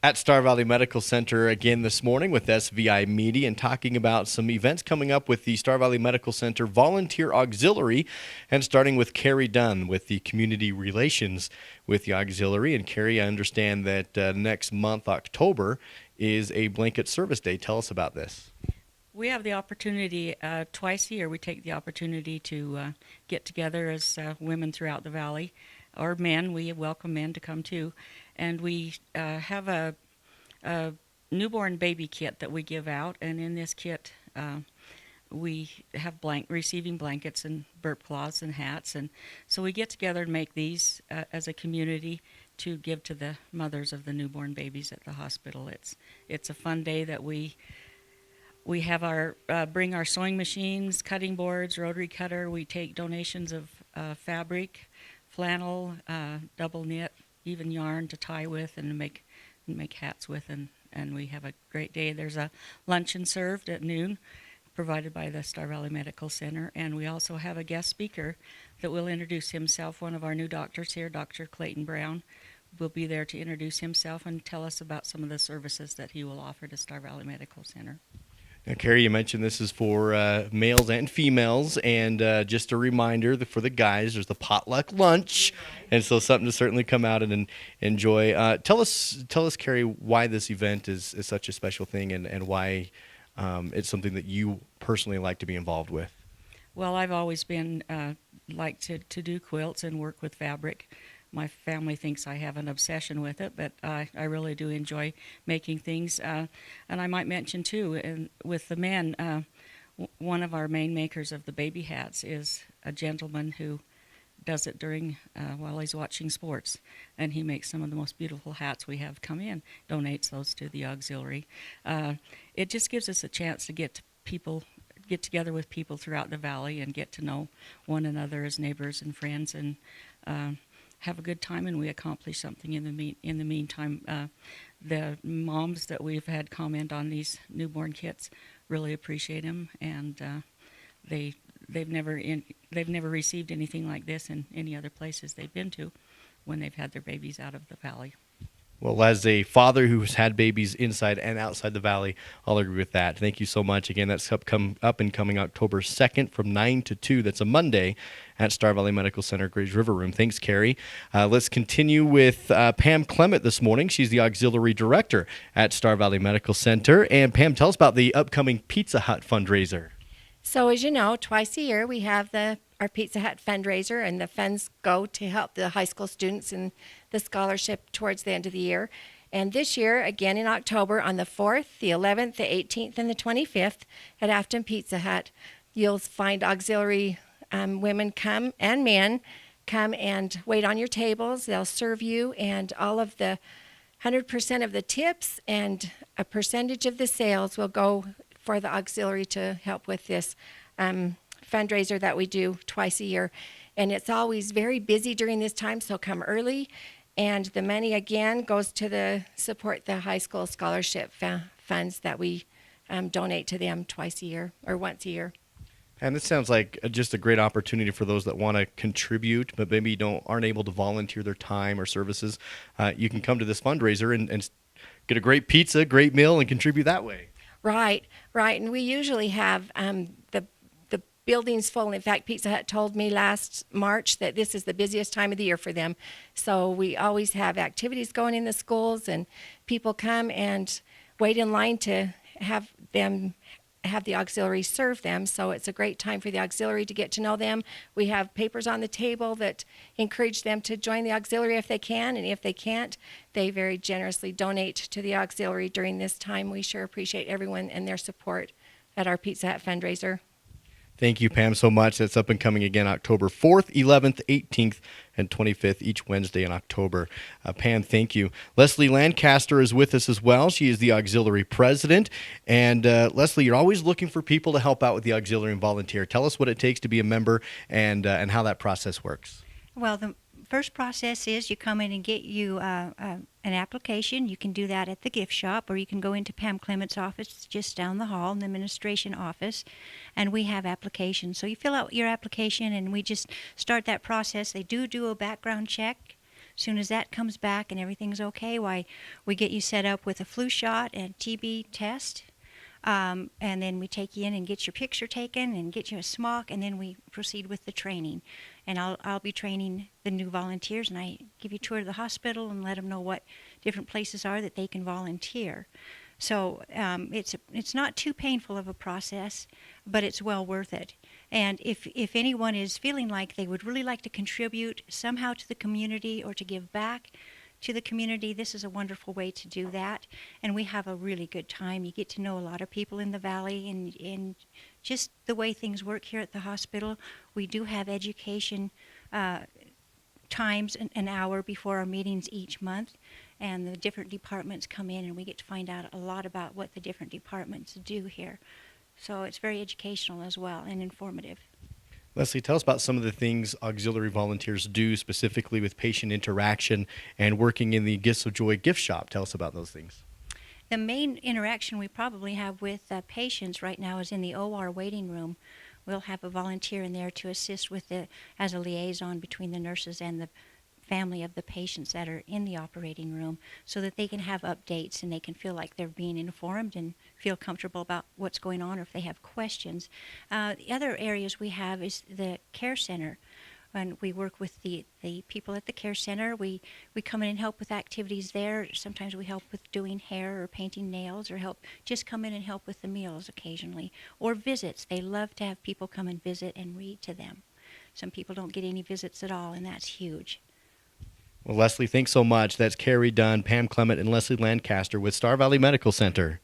At Star Valley Medical Center again this morning with SVI Media and talking about some events coming up with the Star Valley Medical Center Volunteer Auxiliary, and starting with Carrie Dunn with the Community Relations with the Auxiliary. And Carrie, I understand that next month, October, is a blanket service day. Tell us about this. We have the opportunity twice a year. We take the opportunity to get together as women throughout the valley, or men. We welcome men to come too, and we have a newborn baby kit that we give out. And in this kit, we have receiving blankets and burp cloths and hats, and so we get together and make these as a community to give to the mothers of the newborn babies at the hospital. It's a fun day that we have our bring our sewing machines, cutting boards, rotary cutter. We take donations of fabric, flannel, double knit, even yarn to tie with and make hats with, and we have a great day. There's a luncheon served at noon provided by the Star Valley Medical Center, and we also have a guest speaker that will introduce himself. One of our new doctors here, Dr. Clayton Brown, will be there to introduce himself and tell us about some of the services that he will offer to Star Valley Medical Center. Now, Carrie, you mentioned this is for males and females, and just a reminder that for the guys, there's the potluck lunch, and so something to certainly come out and enjoy. Tell us, Carrie, why this event is such a special thing, and why it's something that you personally like to be involved with. Well, I've always been like to do quilts and work with fabric. My family thinks I have an obsession with it, but I really do enjoy making things. And I might mention, too, with the men, one of our main makers of the baby hats is a gentleman who does it during while he's watching sports, and he makes some of the most beautiful hats we have come in, donates those to the auxiliary. It just gives us a chance to get together with people throughout the valley and get to know one another as neighbors and friends, and have a good time, and we accomplish something in the meantime. The moms that we've had comment on these newborn kits really appreciate them, and they've never received anything like this in any other places they've been to when they've had their babies out of the valley. Well, as a father who's had babies inside and outside the valley, I'll agree with that. Thank you so much. Again, that's up and coming October 2nd from 9 to 2. That's a Monday at Star Valley Medical Center, Grays River Room. Thanks, Carrie. Let's continue with Pam Clement this morning. She's the Auxiliary Director at Star Valley Medical Center. And Pam, tell us about the upcoming Pizza Hut fundraiser. So as you know, twice a year we have our Pizza Hut fundraiser, and the funds go to help the high school students in the scholarship towards the end of the year. And this year, again in October, on the 4th, the 11th, the 18th, and the 25th at Afton Pizza Hut, you'll find auxiliary women and men come and wait on your tables. They'll serve you, and all of the 100% of the tips and a percentage of the sales will go for the auxiliary to help with this fundraiser that we do twice a year. And it's always very busy during this time, so come early. And the money, again, goes to support the high school scholarship funds that we donate to them twice a year or once a year. And this sounds like just a great opportunity for those that want to contribute, but maybe aren't able to volunteer their time or services. You can come to this fundraiser and get a great pizza, great meal, and contribute that way. Right. And we usually have the building's full. In fact, Pizza Hut told me last March that this is the busiest time of the year for them. So we always have activities going in the schools, and people come and wait in line to have the auxiliary serve them. So it's a great time for the auxiliary to get to know them. We have papers on the table that encourage them to join the auxiliary if they can, and if they can't, they very generously donate to the auxiliary during this time. We sure appreciate everyone and their support at our Pizza Hut fundraiser. Thank you, Pam, so much. That's up and coming again October 4th, 11th, 18th, and 25th, each Wednesday in October. Pam, thank you. Leslie Lancaster is with us as well. She is the auxiliary president. And Leslie, you're always looking for people to help out with the auxiliary and volunteer. Tell us what it takes to be a member and how that process works. Well, the first process is you come in and get you an application. You can do that at the gift shop, or you can go into Pam Clement's office just down the hall in the administration office, and we have applications. So you fill out your application, and we just start that process. They do a background check, As soon as that comes back and everything's okay, why, we get you set up with a flu shot and TB test. And then we take you in and get your picture taken and get you a smock, and then we proceed with the training. And I'll be training the new volunteers, and I give you a tour of the hospital and let them know what different places are that they can volunteer. So it's not too painful of a process, but it's well worth it. And if anyone is feeling like they would really like to contribute somehow to the community or to give back to the community, this is a wonderful way to do that. And we have a really good time. You get to know a lot of people in the valley, and just the way things work here at the hospital. We do have education times an hour before our meetings each month, and the different departments come in, and we get to find out a lot about what the different departments do here. So it's very educational as well and informative. Leslie, tell us about some of the things auxiliary volunteers do specifically with patient interaction and working in the Gifts of Joy gift shop. Tell us about those things. The main interaction we probably have with patients right now is in the OR waiting room. We'll have a volunteer in there to assist with as a liaison between the nurses and the family of the patients that are in the operating room, so that they can have updates and they can feel like they're being informed and feel comfortable about what's going on, or if they have questions. The other areas we have is the care center. When we work with the people at the care center, we come in and help with activities there. Sometimes we help with doing hair or painting nails, or just come in and help with the meals occasionally. Or visits. They love to have people come and visit and read to them. Some people don't get any visits at all, and that's huge. Well, Leslie, thanks so much. That's Carrie Dunn, Pam Clement, and Leslie Lancaster with Star Valley Medical Center.